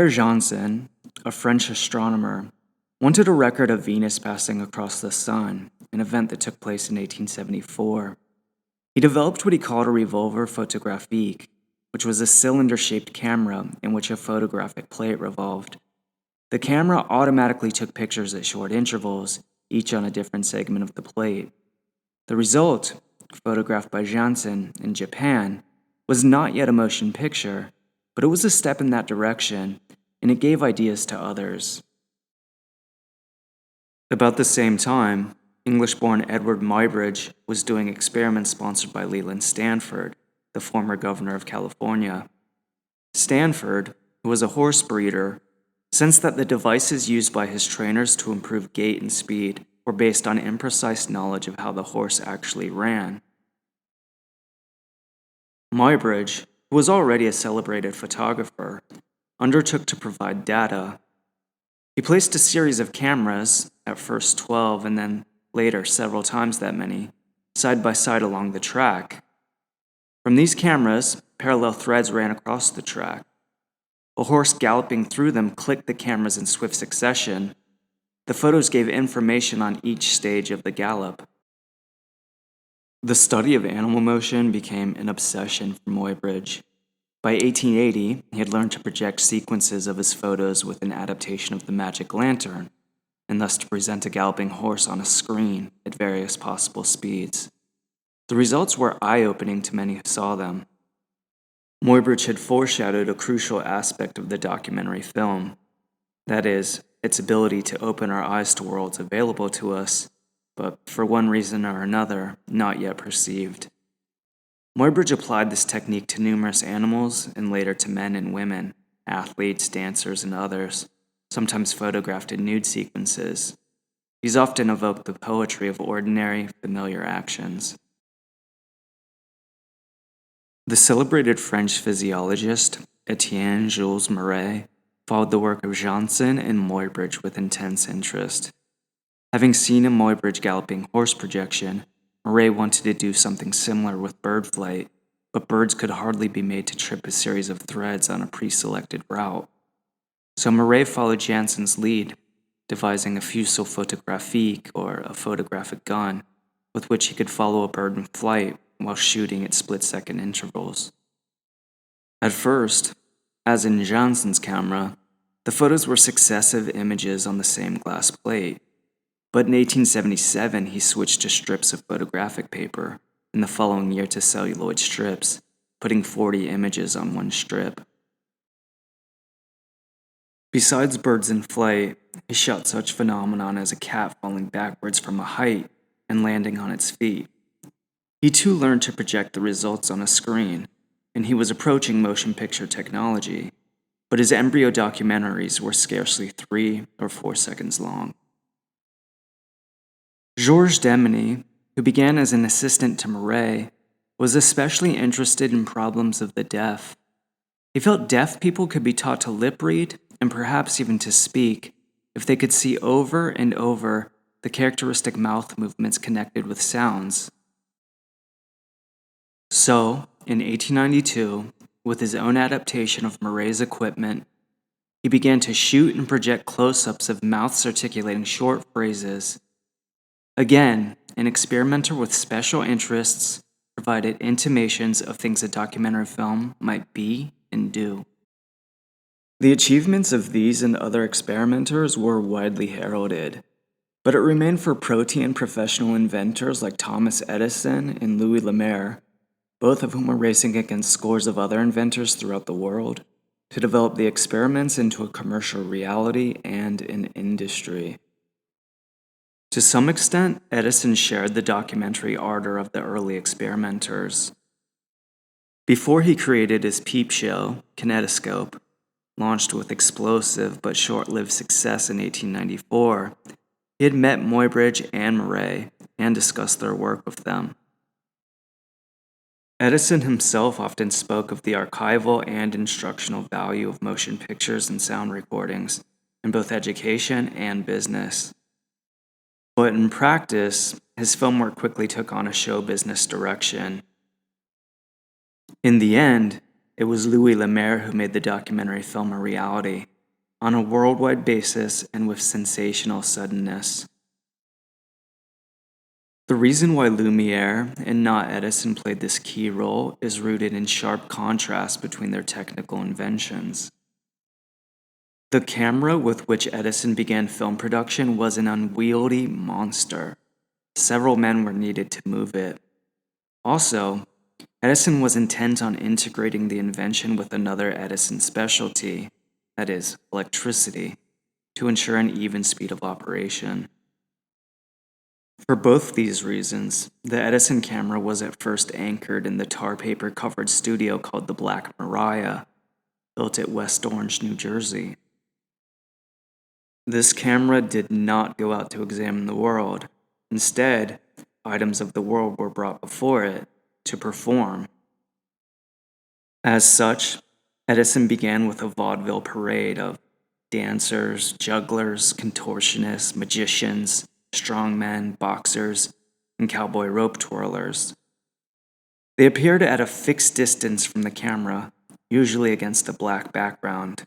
Pierre Janssen, a French astronomer, wanted a record of Venus passing across the Sun, an event that took place in 1874. He developed what he called a revolver photographique, which was a cylinder-shaped camera in which a photographic plate revolved. The camera automatically took pictures at short intervals, each on a different segment of the plate. The result, photographed by Janssen in Japan, was not yet a motion picture, but it was a step in that direction, and it gave ideas to others. About the same time, English-born Edward Muybridge was doing experiments sponsored by Leland Stanford, the former governor of California. Stanford, who was a horse breeder, sensed that the devices used by his trainers to improve gait and speed were based on imprecise knowledge of how the horse actually ran. Muybridge, who was already a celebrated photographer, undertook to provide data. He placed a series of cameras, at first 12 and then later several times that many, side by side along the track. From these cameras, parallel threads ran across the track. A horse galloping through them clicked the cameras in swift succession. The photos gave information on each stage of the gallop. The study of animal motion became an obsession for Muybridge. By 1880, he had learned to project sequences of his photos with an adaptation of the magic lantern, and thus to present a galloping horse on a screen at various possible speeds. The results were eye-opening to many who saw them. Muybridge had foreshadowed a crucial aspect of the documentary film, that is, its ability to open our eyes to worlds available to us, but for one reason or another, not yet perceived. Muybridge applied this technique to numerous animals and later to men and women, athletes, dancers, and others, sometimes photographed in nude sequences. He's often evoked the poetry of ordinary, familiar actions. The celebrated French physiologist Etienne Jules Marais followed the work of Janssen and Muybridge with intense interest. Having seen a Muybridge galloping horse projection, Marais wanted to do something similar with bird flight, but birds could hardly be made to trip a series of threads on a pre-selected route. So Marais followed Janssen's lead, devising a fusil photographique, or a photographic gun, with which he could follow a bird in flight while shooting at split-second intervals. At first, as in Janssen's camera, the photos were successive images on the same glass plate, but in 1877 he switched to strips of photographic paper, and the following year to celluloid strips, putting 40 images on one strip. Besides birds in flight, he shot such phenomenon as a cat falling backwards from a height and landing on its feet. He too learned to project the results on a screen, and he was approaching motion picture technology, but his embryo documentaries were scarcely 3 or 4 seconds long. Georges Demeny, who began as an assistant to Marais, was especially interested in problems of the deaf. He felt deaf people could be taught to lip read and perhaps even to speak if they could see over and over the characteristic mouth movements connected with sounds. So, in 1892, with his own adaptation of Marais' equipment, he began to shoot and project close-ups of mouths articulating short phrases. Again, an experimenter with special interests provided intimations of things a documentary film might be and do. The achievements of these and other experimenters were widely heralded, but it remained for protean professional inventors like Thomas Edison and Louis Lumiere, both of whom were racing against scores of other inventors throughout the world, to develop the experiments into a commercial reality and an industry. To some extent, Edison shared the documentary ardor of the early experimenters. Before he created his peep show, Kinetoscope, launched with explosive but short-lived success in 1894, he had met Muybridge and Marais and discussed their work with them. Edison himself often spoke of the archival and instructional value of motion pictures and sound recordings in both education and business. But in practice, his film work quickly took on a show business direction. In the end, it was Louis Lumiere who made the documentary film a reality, on a worldwide basis and with sensational suddenness. The reason why Lumiere and not Edison played this key role is rooted in sharp contrast between their technical inventions. The camera with which Edison began film production was an unwieldy monster. Several men were needed to move it. Also, Edison was intent on integrating the invention with another Edison specialty, that is, electricity, to ensure an even speed of operation. For both these reasons, the Edison camera was at first anchored in the tar paper covered studio called the Black Maria, built at West Orange, New Jersey. This camera did not go out to examine the world. Instead, items of the world were brought before it to perform. As such, Edison began with a vaudeville parade of dancers, jugglers, contortionists, magicians, strongmen, boxers, and cowboy rope twirlers. They appeared at a fixed distance from the camera, usually against a black background,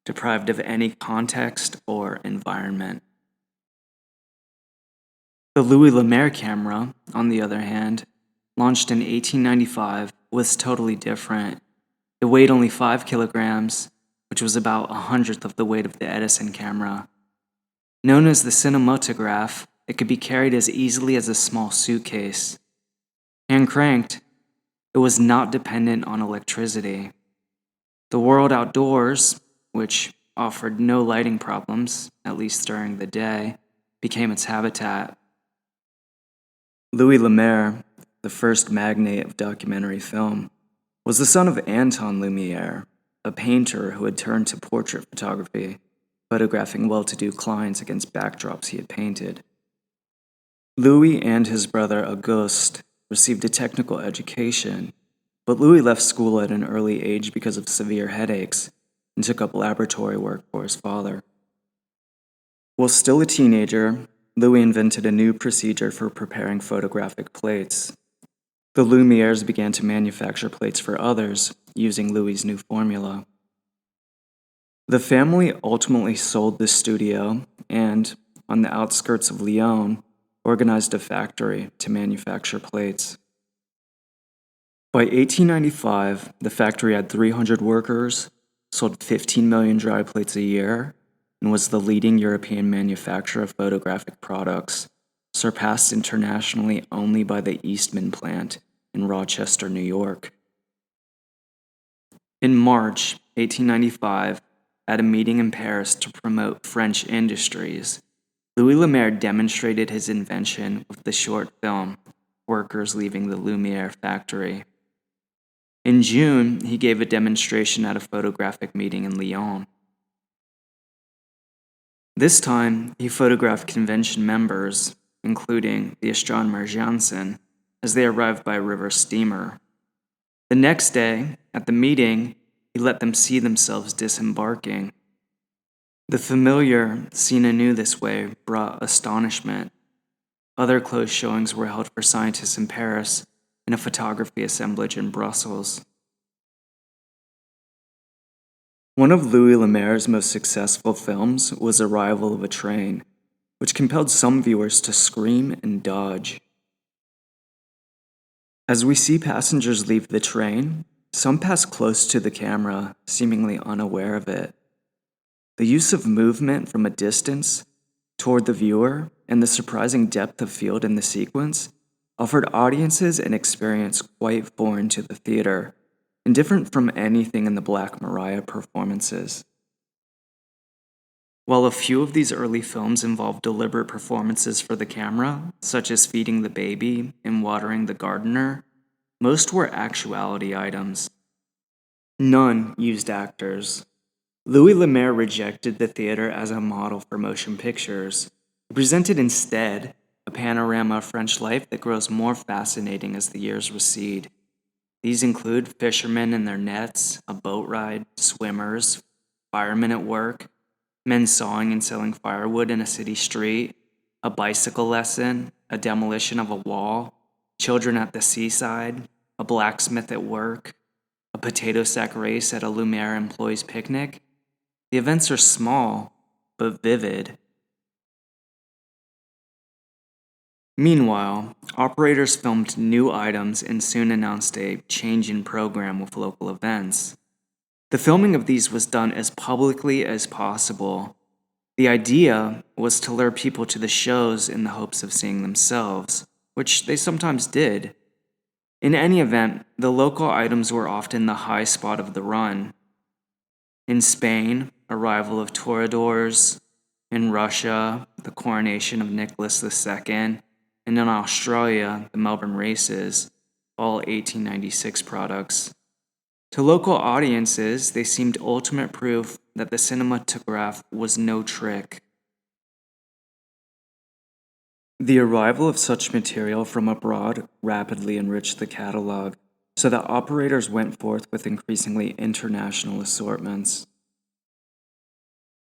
deprived of any context or environment. The Louis Lumiere camera, on the other hand, launched in 1895, was totally different. It weighed only 5 kilograms, which was about 1/100th of the weight of the Edison camera. Known as the cinematograph, it could be carried as easily as a small suitcase. Hand cranked, it was not dependent on electricity. The world outdoors, which offered no lighting problems, at least during the day, became its habitat. Louis Lumiere, the first magnate of documentary film, was the son of Anton Lumiere, a painter who had turned to portrait photography, photographing well-to-do clients against backdrops he had painted. Louis and his brother Auguste received a technical education, but Louis left school at an early age because of severe headaches and took up laboratory work for his father. While still a teenager, Louis invented a new procedure for preparing photographic plates. The Lumieres began to manufacture plates for others using Louis's new formula. The family ultimately sold the studio and, on the outskirts of Lyon, organized a factory to manufacture plates. By 1895, the factory had 300 workers, sold 15 million dry plates a year, and was the leading European manufacturer of photographic products, surpassed internationally only by the Eastman plant in Rochester, New York. In March 1895, at a meeting in Paris to promote French industries, Louis Lumiere demonstrated his invention with the short film, Workers Leaving the Lumiere Factory. In June, he gave a demonstration at a photographic meeting in Lyon. This time, he photographed convention members, including the astronomer Janssen, as they arrived by river steamer. The next day, at the meeting, he let them see themselves disembarking. The familiar, seen anew this way, brought astonishment. Other closed showings were held for scientists in Paris and a photography assemblage in Brussels. One of Louis Lumiere's most successful films was Arrival of a Train, which compelled some viewers to scream and dodge. As we see passengers leave the train, some pass close to the camera, seemingly unaware of it. The use of movement from a distance toward the viewer and the surprising depth of field in the sequence offered audiences an experience quite foreign to the theater and different from anything in the Black Maria performances. While a few of these early films involved deliberate performances for the camera, such as feeding the baby and watering the gardener, most were actuality items. None used actors. Louis Lumiere rejected the theater as a model for motion pictures. He presented instead a panorama of French life that grows more fascinating as the years recede. These include fishermen in their nets, a boat ride, swimmers, firemen at work, men sawing and selling firewood in a city street, a bicycle lesson, a demolition of a wall, children at the seaside, a blacksmith at work, a potato sack race at a Lumiere employee's picnic. The events are small, but vivid. Meanwhile, operators filmed new items and soon announced a change in program with local events. The filming of these was done as publicly as possible. The idea was to lure people to the shows in the hopes of seeing themselves, which they sometimes did. In any event, the local items were often the high spot of the run. In Spain, arrival of toreadors. In Russia, the coronation of Nicholas II. And in Australia, the Melbourne races, all 1896 products. To local audiences, they seemed ultimate proof that the cinematograph was no trick. The arrival of such material from abroad rapidly enriched the catalog, so that operators went forth with increasingly international assortments.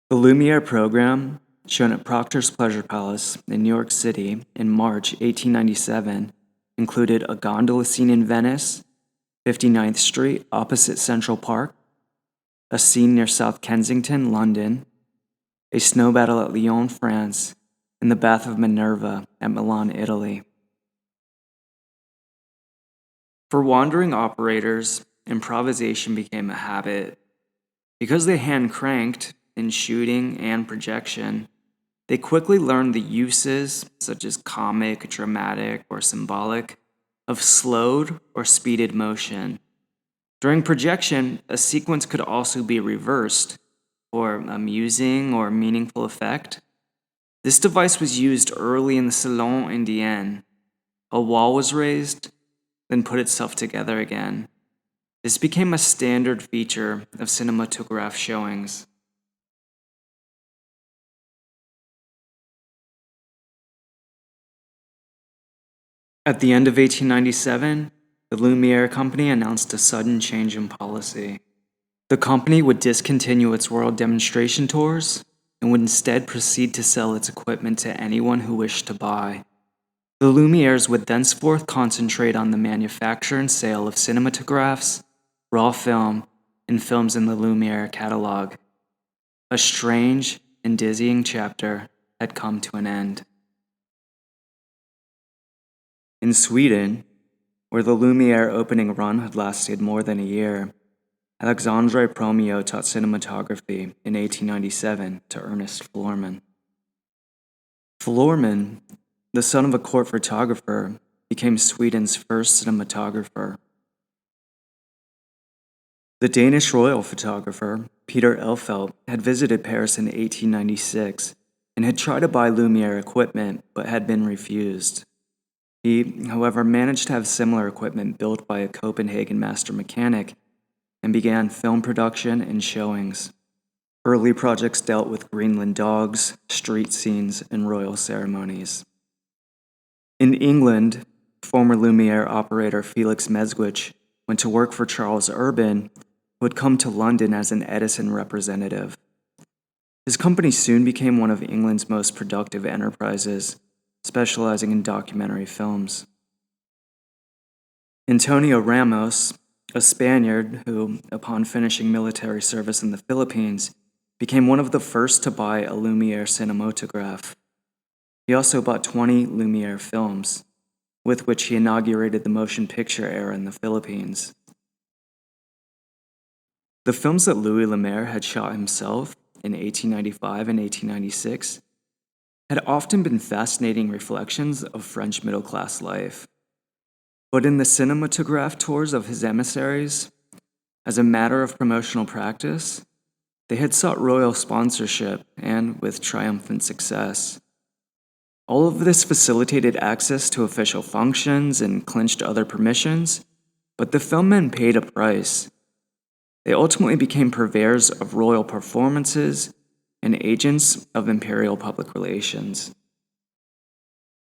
The Lumiere program, shown at Proctor's Pleasure Palace in New York City in March 1897, included a gondola scene in Venice, 59th Street opposite Central Park, a scene near South Kensington, London, a snow battle at Lyon, France, and the Bath of Minerva at Milan, Italy. For wandering operators, improvisation became a habit. Because they hand-cranked in shooting and projection, they quickly learned the uses, such as comic, dramatic, or symbolic, of slowed or speeded motion. During projection, a sequence could also be reversed for amusing or meaningful effect. This device was used early in the Salon Indien. A wall was raised, then put itself together again. This became a standard feature of cinematograph showings. At the end of 1897, the Lumiere Company announced a sudden change in policy. The company would discontinue its world demonstration tours and would instead proceed to sell its equipment to anyone who wished to buy. The Lumieres would thenceforth concentrate on the manufacture and sale of cinematographs, raw film, and films in the Lumiere catalog. A strange and dizzying chapter had come to an end. In Sweden, where the Lumiere opening run had lasted more than a year, Alexandre Promio taught cinematography in 1897 to Ernest Florman. Florman, the son of a court photographer, became Sweden's first cinematographer. The Danish royal photographer, Peter Elfelt, had visited Paris in 1896 and had tried to buy Lumiere equipment but had been refused. He, however, managed to have similar equipment built by a Copenhagen master mechanic and began film production and showings. Early projects dealt with Greenland dogs, street scenes, and royal ceremonies. In England, former Lumiere operator Felix Meswich went to work for Charles Urban, who had come to London as an Edison representative. His company soon became one of England's most productive enterprises, specializing in documentary films. Antonio Ramos, a Spaniard who, upon finishing military service in the Philippines, became one of the first to buy a Lumiere cinematograph. He also bought 20 Lumiere films, with which he inaugurated the motion picture era in the Philippines. The films that Louis Lumiere had shot himself in 1895 and 1896 had often been fascinating reflections of French middle-class life. But in the cinematograph tours of his emissaries, as a matter of promotional practice, they had sought royal sponsorship and with triumphant success. All of this facilitated access to official functions and clinched other permissions, but the filmmen paid a price. They ultimately became purveyors of royal performances and agents of imperial public relations.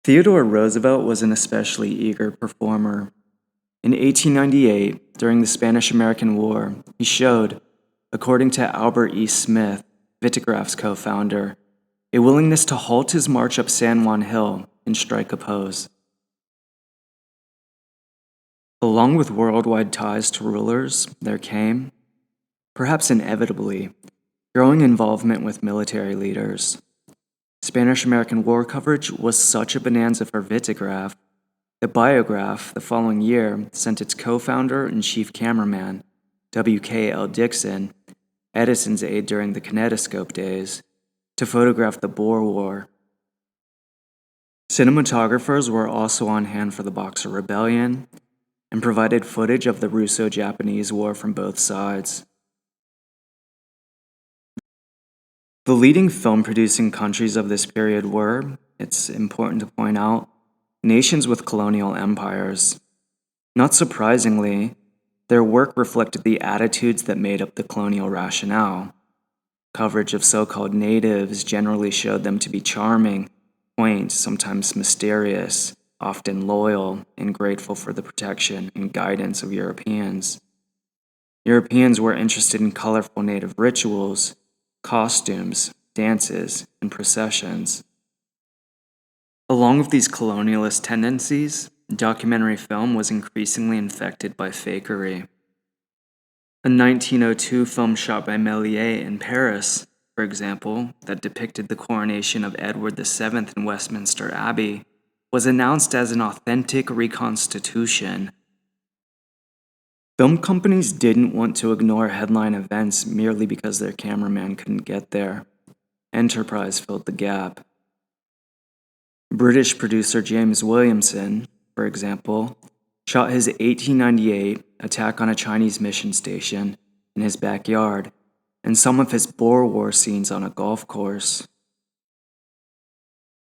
Theodore Roosevelt was an especially eager performer. In 1898, during the Spanish-American War, he showed, according to Albert E. Smith, Vitagraph's co-founder, a willingness to halt his march up San Juan Hill and strike a pose. Along with worldwide ties to rulers, there came, perhaps inevitably, growing involvement with military leaders. Spanish-American War coverage was such a bonanza for Vitagraph that Biograph, the following year, sent its co-founder and chief cameraman, W.K.L. Dixon, Edison's aide during the kinetoscope days, to photograph the Boer War. Cinematographers were also on hand for the Boxer Rebellion and provided footage of the Russo-Japanese War from both sides. The leading film-producing countries of this period were, it's important to point out, nations with colonial empires. Not surprisingly, their work reflected the attitudes that made up the colonial rationale. Coverage of so-called natives generally showed them to be charming, quaint, sometimes mysterious, often loyal, and grateful for the protection and guidance of Europeans. Europeans were interested in colorful native rituals, costumes, dances, and processions. Along with these colonialist tendencies, documentary film was increasingly infected by fakery. A 1902 film shot by Méliès in Paris, for example, that depicted the coronation of Edward VII in Westminster Abbey, was announced as an authentic reconstitution. Film companies didn't want to ignore headline events merely because their cameraman couldn't get there. Enterprise filled the gap. British producer James Williamson, for example, shot his 1898 Attack on a Chinese Mission Station in his backyard and some of his Boer War scenes on a golf course.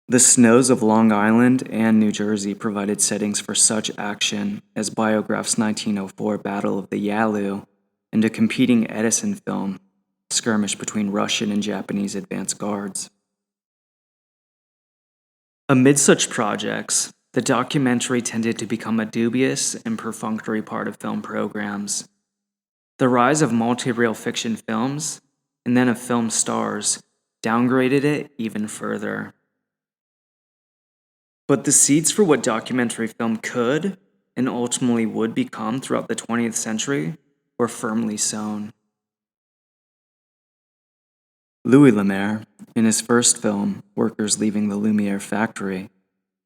The snows of Long Island and New Jersey provided settings for such action as Biograph's 1904 Battle of the Yalu and a competing Edison film, skirmish between Russian and Japanese advance guards. Amid such projects, the documentary tended to become a dubious and perfunctory part of film programs. The rise of multi-reel fiction films, and then of film stars, downgraded it even further. But the seeds for what documentary film could, and ultimately would become throughout the 20th century, were firmly sown. Louis Lumière, in his first film, Workers Leaving the Lumière Factory,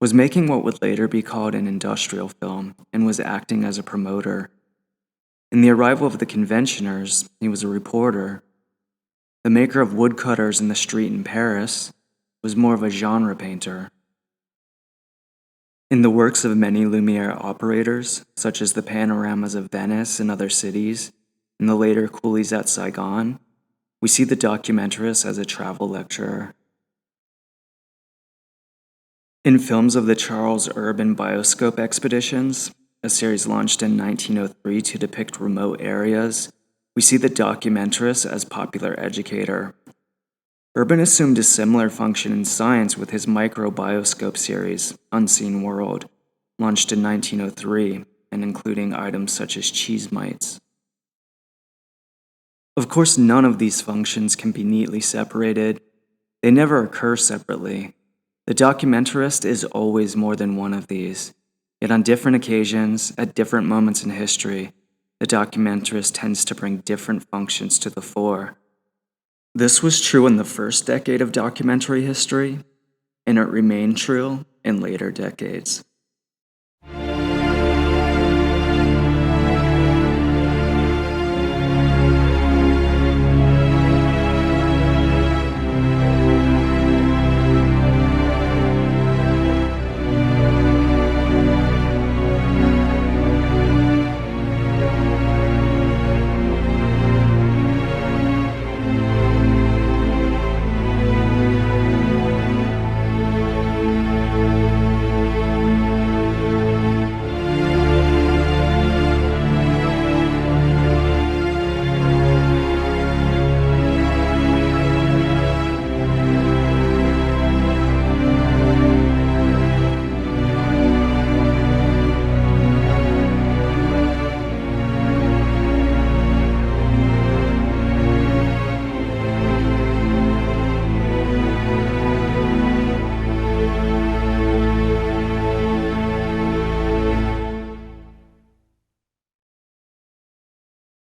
was making what would later be called an industrial film and was acting as a promoter. In The Arrival of the Conventioners, he was a reporter. The maker of Woodcutters in the Street in Paris was more of a genre painter. In the works of many Lumière operators, such as the panoramas of Venice and other cities, and the later Coolies at Saigon, we see the documentarist as a travel lecturer. In films of the Charles Urban Bioscope Expeditions, a series launched in 1903 to depict remote areas, we see the documentarist as popular educator. Urban assumed a similar function in science with his microbioscope series, Unseen World, launched in 1903, and including items such as cheese mites. Of course, none of these functions can be neatly separated. They never occur separately. The documentarist is always more than one of these, yet on different occasions, at different moments in history, the documentarist tends to bring different functions to the fore. This was true in the first decade of documentary history, and it remained true in later decades.